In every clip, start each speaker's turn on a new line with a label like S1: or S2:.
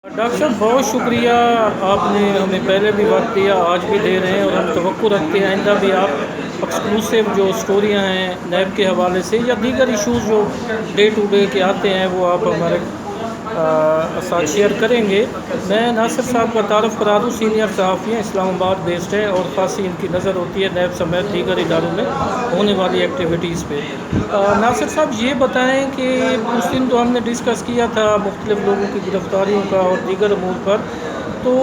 S1: Doctor صاحب بہت شکریہ، آپ نے ہمیں پہلے بھی وقت دیا، آج بھی دے رہے ہیں، اور ہم توقع رکھتے ہیں آئندہ بھی آپ ایکسکلوسیو جو اسٹوریاں ہیں نیب کے حوالے سے یا دیگر ایشوز جو ڈے ٹو ڈے کے آتے ہیں وہ آپ ہمارے ساتھ شیئر کریں گے۔ میں ناصر صاحب کا تعارف کرا دوں، سینئر صحافی ہیں، اسلام آباد بیسڈ ہے، اور خاصی ان کی نظر ہوتی ہے نیب سمیت دیگر اداروں میں ہونے والی ایکٹیویٹیز پہ۔ ناصر صاحب یہ بتائیں کہ اس دن تو ہم نے ڈسکس کیا تھا مختلف لوگوں کی گرفتاریوں کا اور دیگر امور پر، تو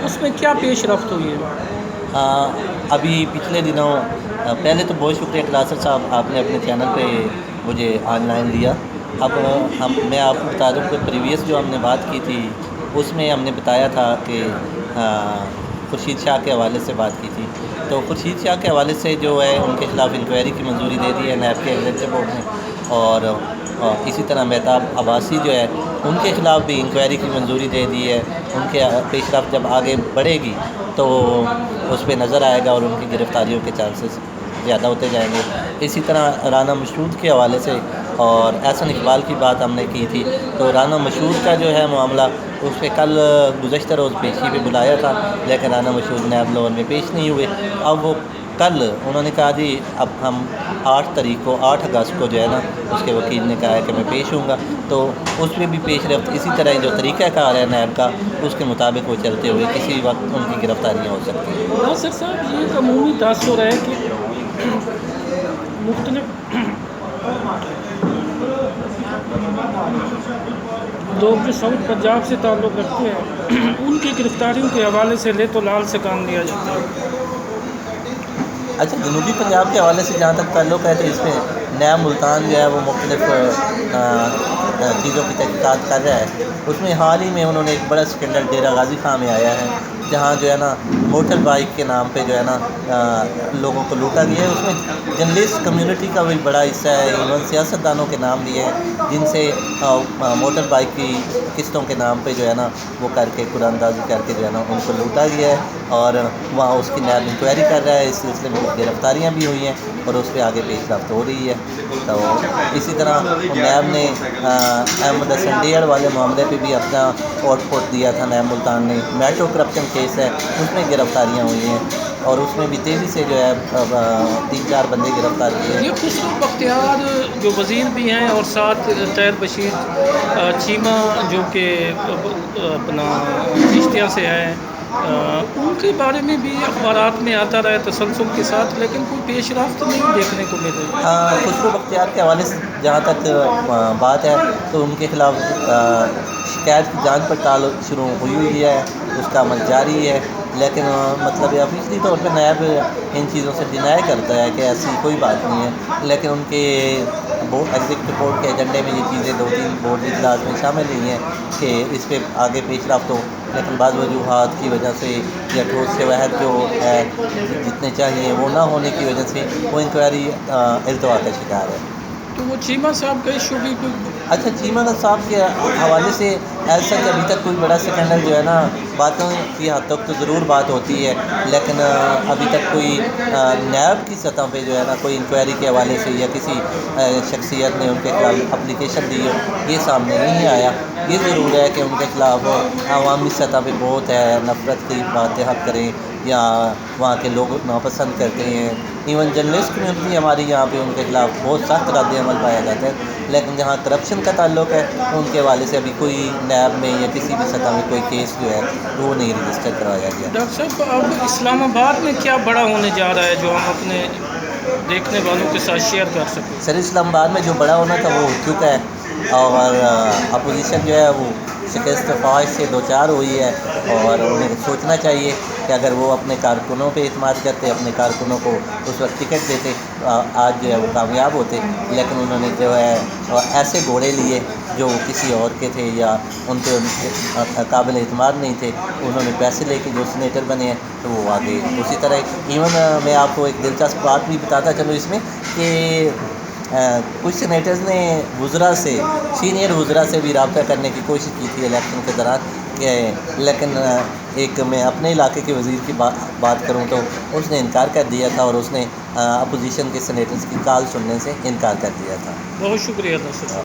S1: اس میں کیا پیش رفت ہوئی ہے؟
S2: ابھی پچھلے دنوں پہلے تو بہت شکریہ ناصر صاحب، آپ نے اپنے چینل پہ مجھے آن لائن لیا۔ اب میں آپ کو بتا دوں کہ پریویس جو ہم نے بات کی تھی اس میں ہم نے بتایا تھا کہ خورشید شاہ کے حوالے سے بات کی تھی، تو خورشید شاہ کے حوالے سے جو ہے ان کے خلاف انکوائری کی منظوری دے دی ہے نیب کے ایگزیکٹو بورڈ نے، اور اسی طرح مہتاب عباسی جو ہے ان کے خلاف بھی انکوائری کی منظوری دے دی ہے۔ ان کے پیش رفت جب آگے بڑھے گی تو اس پہ نظر آئے گا اور ان کی گرفتاریوں کے چانسز زیادہ ہوتے جائیں گے۔ اسی طرح رانا مشرود کے حوالے سے اور احسن اقبال کی بات ہم نے کی تھی، تو رانا مشرود کا جو ہے معاملہ اس پہ کل گزشتہ روز پیشی پہ بلایا تھا، لیکن رانا مشرود نیب لوور میں پیش نہیں ہوئے۔ اب وہ کل انہوں نے کہا جی اب ہم 8 اگست کو جو ہے نا اس کے وکیل نے کہا ہے کہ میں پیش ہوں گا، تو اس میں بھی پیش رفت اسی طرح جو طریقہ کار ہے نیب کا اس کے مطابق وہ چلتے ہوئے کسی وقت ان کی گرفتاریاں ہو سکتی ہیں۔
S1: ناصر صاحب یہ ایک عمومی تاثر ہے کہ مختلف لوگ جو ساؤتھ پنجاب سے تعلق رکھتے ہیں ان کی گرفتاریوں کے حوالے سے لے تو لال سے کام لیا جاتا ہے۔
S2: اچھا، جنوبی پنجاب کے حوالے سے جہاں تک تعلق ہے تو اس میں نیب ملتان جو ہے وہ مختلف چیزوں کی تحقیقات کر رہا ہے۔ اس میں حال ہی میں انہوں نے ایک بڑا اسکینڈل ڈیرہ غازی خان میں آیا ہے، جہاں جو ہے نا موٹر بائک کے نام پہ جو ہے نا لوگوں کو لوٹا گیا ہے۔ اس میں جرنلسٹ کمیونٹی کا بھی بڑا حصہ ہے، ایون سیاستدانوں کے نام بھی ہیں جن سے موٹر بائک کی قسطوں کے نام پہ جو ہے نا وہ کر کے قرآن اندازی کر کے جو ہے نا ان کو لوٹا گیا ہے، اور وہاں اس کی نیب انکوائری کر رہا ہے۔ اس سلسلے میں کچھ گرفتاریاں بھی ہوئی ہیں اور اس پہ آگے پیش رفت ہو رہی ہے۔ تو اسی طرح نیب نے احمد حسن ڈیڑھ والے معاملے پہ بھی اپنا آؤٹ پٹ دیا تھا۔ نیب ملتان نے میٹرو کرپشن کیس ہے اس میں گرفتاریاں ہوئی ہیں، اور اس میں بھی تیزی سے جو ہے 3-4 بندے گرفتار کیے
S1: یہ
S2: ہیں۔
S1: خسرو بختیار جو وزیر بھی ہیں اور ساتھ طاہر بشیر چیمہ جو کہ اپنا چشتیہ سے ہیں، ان کے بارے میں بھی اخبارات میں آتا رہا ہے تسلسل کے ساتھ، لیکن کوئی پیش رفت نہیں دیکھنے کو مل رہی۔
S2: خسرو بختیار کے حوالے سے جہاں تک بات ہے تو ان کے خلاف شکایت کی جانچ پڑتال شروع ہوئی ہے، اس کا عمل جاری ہے، لیکن مطلب آفیشلی طور پہ نیب ان چیزوں سے ڈینائی کرتا ہے کہ ایسی کوئی بات نہیں ہے، لیکن ان کے ایگزیکٹو بورڈ کے ایجنڈے میں یہ چیزیں 2-3 بورڈ اجلاس میں شامل نہیں ہیں کہ اس پہ آگے پیش رفت ہو، لیکن بعض وجوہات کی وجہ سے یا ٹھوس شواہد جو ہے جتنے چاہیے وہ نہ ہونے کی وجہ سے وہ انکوائری التوا کا شکار ہے۔
S1: تو وہ چیمہ صاحب کا ایشو بھی
S2: اچھا، چیمہ صاحب کے حوالے سے ایسا کہ ابھی تک کوئی بڑا سکینڈل جو ہے نا باتوں کی حد تک تو ضرور بات ہوتی ہے، لیکن ابھی تک کوئی نیب کی سطح پہ جو ہے نا کوئی انکوائری کے حوالے سے یا کسی شخصیت نے ان کے خلاف اپلیکیشن دی ہو یہ سامنے نہیں آیا۔ یہ ضرور ہے کہ ان کے خلاف عوامی سطح پہ بہت ہے، نفرت کی باتیں حق کریں یا وہاں کے لوگ ناپسند کرتے ہیں۔ ایون جرنلسٹ کمیونٹی ہماری یہاں پہ ان کے خلاف بہت سخت رد عمل پایا جاتا ہے، لیکن جہاں کرپشن کا تعلق ہے ان کے حوالے سے ابھی کوئی نیب میں یا کسی بھی سطح میں کوئی کیس جو ہے وہ نہیں رجسٹر کروایا گیا۔
S1: ڈاکٹر صاحب اب اسلام آباد میں کیا بڑا ہونے جا رہا ہے جو ہم اپنے دیکھنے والوں کے ساتھ شیئر کر سکیں؟
S2: سر اسلام آباد میں جو بڑا ہونا تھا وہ ہو چکا ہے، اور اپوزیشن جو ہے وہ شکست فوج سے دوچار ہوئی ہے، اور انہیں سوچنا چاہیے کہ اگر وہ اپنے کارکنوں پہ اعتماد کرتے، اپنے کارکنوں کو اس وقت ٹکٹ دیتے، آج جو ہے وہ کامیاب ہوتے، لیکن انہوں نے جو ہے ایسے گھوڑے لیے جو کسی اور کے تھے یا ان پہ قابل اعتماد نہیں تھے، انہوں نے پیسے لے کے جو سینیٹر بنے ہیں تو وہ آگے اسی طرح۔ ایون میں آپ کو ایک دلچسپ بات بھی بتاتا چلوں اس میں کہ کچھ سینیٹرز نے وزراء سے، سینئر وزراء سے بھی رابطہ کرنے کی کوشش کی تھی الیکشن کے دوران، لیکن ایک میں اپنے علاقے کے وزیر کی بات کروں تو اس نے انکار کر دیا تھا، اور اس نے اپوزیشن کے سینیٹرز کی کال سننے سے انکار کر دیا تھا۔
S1: بہت شکریہ ناصر صاحب۔